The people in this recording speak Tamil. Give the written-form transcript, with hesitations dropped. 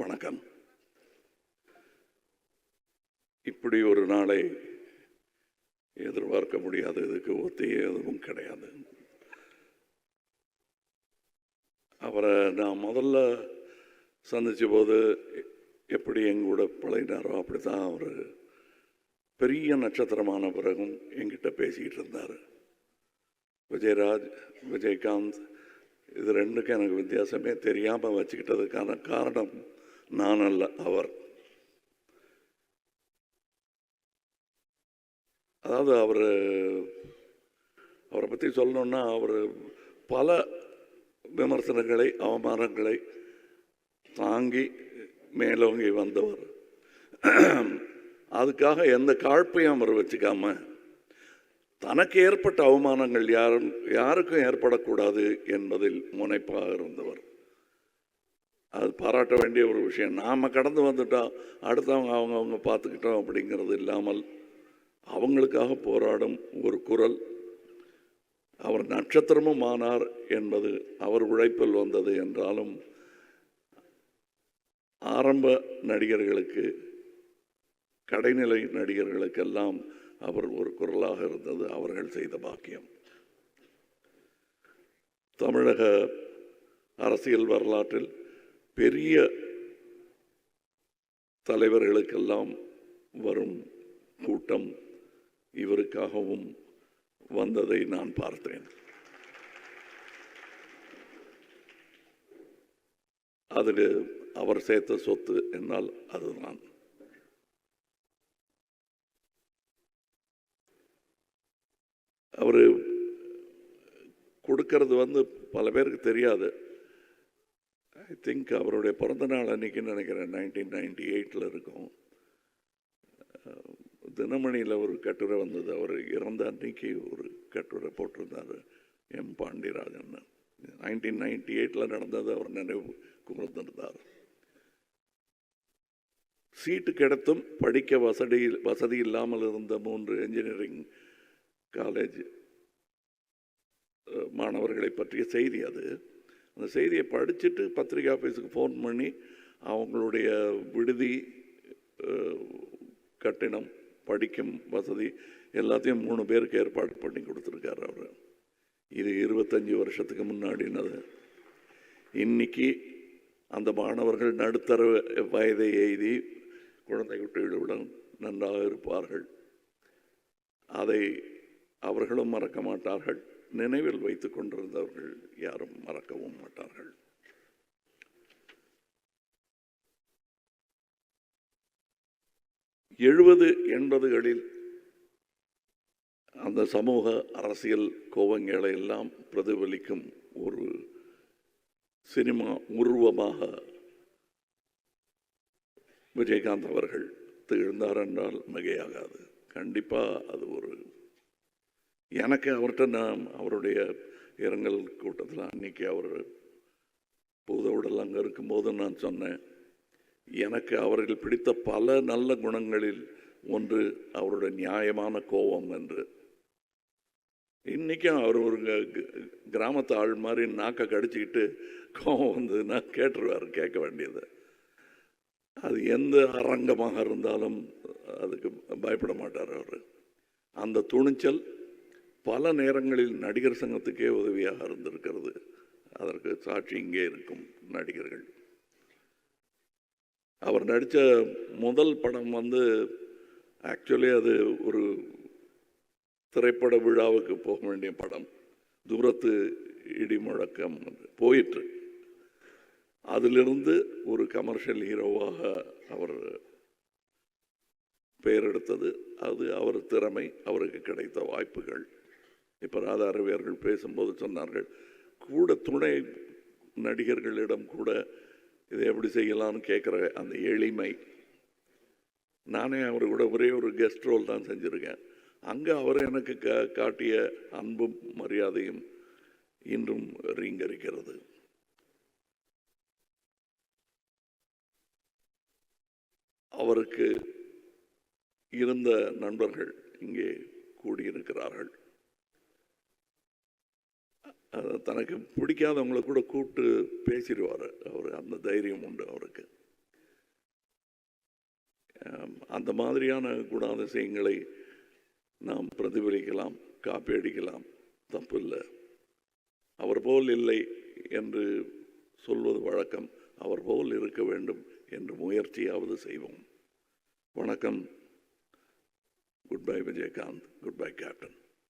வணக்கம். இப்படி ஒரு நாளை எதிர்பார்க்க முடியாது. இதுக்கு ஒத்தியே எதுவும் கிடையாது. அவரை நான் முதல்ல சந்தித்த போது எப்படி எங்கூட பழகினாரோ அப்படித்தான் அவர் பெரிய நட்சத்திரமான பிறகும் என்கிட்ட பேசிக்கிட்டு இருந்தார். விஜயராஜ், விஜயகாந்த், இது ரெண்டுக்கும் எனக்கு வித்தியாசமே தெரியாமல் வச்சுக்கிட்டதுக்கான காரணம் நான் அல்ல, அவர். அதாவது அவரை பற்றி சொல்லணுன்னா, அவர் பல விமர்சனங்களை, அவமானங்களை தாங்கி மேலோங்கி வந்தவர். அதுக்காக எந்த காழ்ப்பையும் அவர் வச்சுக்காம, தனக்கு ஏற்பட்ட அவமானங்கள் யாருக்கும் ஏற்படக்கூடாது என்பதில் முனைப்பாக இருந்தவர். அது பாராட்ட வேண்டிய ஒரு விஷயம். நாம் கடந்து வந்துட்டோம், அடுத்தவங்க அவங்க பார்த்துக்கிட்டோம் அப்படிங்கிறது இல்லாமல் அவங்களுக்காக போராடும் ஒரு குரல். அவர் நட்சத்திரமும் ஆனார் என்பது அவர் உழைப்பில் வந்தது என்றாலும், ஆரம்ப நடிகர்களுக்கு, கடைநிலை நடிகர்களுக்கெல்லாம் அவர் ஒரு குரலாக இருந்தது. அவர்கள் செய்த பாக்கியம். தமிழக அரசியல் வரலாற்றில் பெரிய தலைவர்களுக்கெல்லாம் வரும் கூட்டம் இவருக்காகவும் வந்ததை நான் பார்த்தேன். அதில் அவர் சேர்த்த சொத்து என்னால் அதுதான். அவர் கொடுக்கறது பல பேருக்கு தெரியாது. ஐ திங்க் அவருடைய பிறந்த நாள் அன்னைக்குன்னு நினைக்கிறேன், 1998 இருக்கும். தினமணியில் ஒரு கட்டுரை வந்தது. அவர் இறந்த அன்னைக்கு ஒரு கட்டுரை போட்டிருந்தார் எம் பாண்டியராஜன். 1998 நடந்தது அவர் நினைவு கூர்ந்திருந்தார். சீட்டு கிடைத்தும் படிக்க வசதி இல்லாமல் இருந்த 3 என்ஜினியரிங் காலேஜ் மாணவர்களை பற்றிய செய்தி அது. அந்த செய்தியை படிச்சுட்டு பத்திரிகை ஆஃபீஸுக்கு ஃபோன் பண்ணி அவங்களுடைய விடுதி, கட்டிடம், படிக்கும் வசதி எல்லாத்தையும் 3 பேருக்கு ஏற்பாடு பண்ணி கொடுத்துருக்காரு அவர். இது 25 வருஷத்துக்கு முன்னாடினது. இன்னைக்கு அந்த மாணவர்கள் நடுத்தர வயதை எய்தி குழந்தை குட்டிகளுடன் நன்றாக இருப்பார்கள். அதை அவர்களும் மறக்க மாட்டார்கள். நினைவில் வைத்துக் கொண்டிருந்தவர்கள் யாரும் மறக்கவும் மாட்டார்கள். எழுபது 80களில் அந்த சமூக அரசியல் கோவங்களை எல்லாம் பிரதிபலிக்கும் ஒரு சினிமா உருவமாக விஜயகாந்த் அவர்கள் திகழ்ந்தார் என்றால் மிகையாகாது. கண்டிப்பாக அது ஒரு, எனக்கு அவர்கிட்ட நான் அவருடைய இரங்கல் கூட்டத்தில் அன்னைக்கு அவர் பூதவுடல் அங்கே இருக்கும்போது நான் சொன்னேன், எனக்கு அவர்கள் பிடித்த பல நல்ல குணங்களில் ஒன்று அவருடைய நியாயமான கோபம் என்று. இன்றைக்கும் அவர் ஒரு கிராமத்து ஆள் மாதிரி நாக்கை கடிச்சிக்கிட்டு கோபம் வந்ததுன்னா கேட்டுருவார், கேட்க வேண்டியது. அது எந்த அரங்கமாக இருந்தாலும் அதுக்கு பயப்பட மாட்டார் அவர். அந்த துணிச்சல் பல நேரங்களில் நடிகர் சங்கத்துக்கே உதவியாக இருந்திருக்கிறது. அதற்கு சாட்சி இங்கே இருக்கும் நடிகர்கள். அவர் நடித்த முதல் படம் ஆக்சுவலி அது ஒரு திரைப்பட விழாவுக்கு போக வேண்டிய படம். தூரத்து இடி முழக்கம் போயிற்று. அதிலிருந்து ஒரு கமர்ஷியல் ஹீரோவாக அவர் பெயர் எடுத்தது. அது அவர் திறமை, அவருக்கு கிடைத்த வாய்ப்புகள். இப்போ ராதா ரவியர்கள் பேசும்போது சொன்னார்கள், கூட துணை நடிகர்களிடம் கூட இதை எப்படி செய்யலாம்னு கேட்குற அந்த எளிமை. நானே அவர் கூட ஒரே ஒரு கெஸ்ட் ரோல் தான் செஞ்சுருக்கேன். அங்கே அவர் எனக்கு காட்டிய அன்பும் மரியாதையும் இன்றும் ரீங்கரிக்கிறது. அவருக்கு இருந்த நண்பர்கள் இங்கே கூடியிருக்கிறார்கள். தனக்கு பிடிக்காதவங்களை கூட கூப்பிட்டு பேசிடுவார் அவர். அந்த தைரியம் உண்டு அவருக்கு. அந்த மாதிரியான குணாதிசயங்களை நாம் பிரதிபலிக்கலாம், காப்பி அடிக்கலாம், தப்பு இல்லை. அவர் போல் இல்லை என்று சொல்வது வழக்கம். அவர் போல் இருக்க வேண்டும் என்று முயற்சியாவது செய்வோம். வணக்கம். Good bye Vijayakanth. Good bye captain.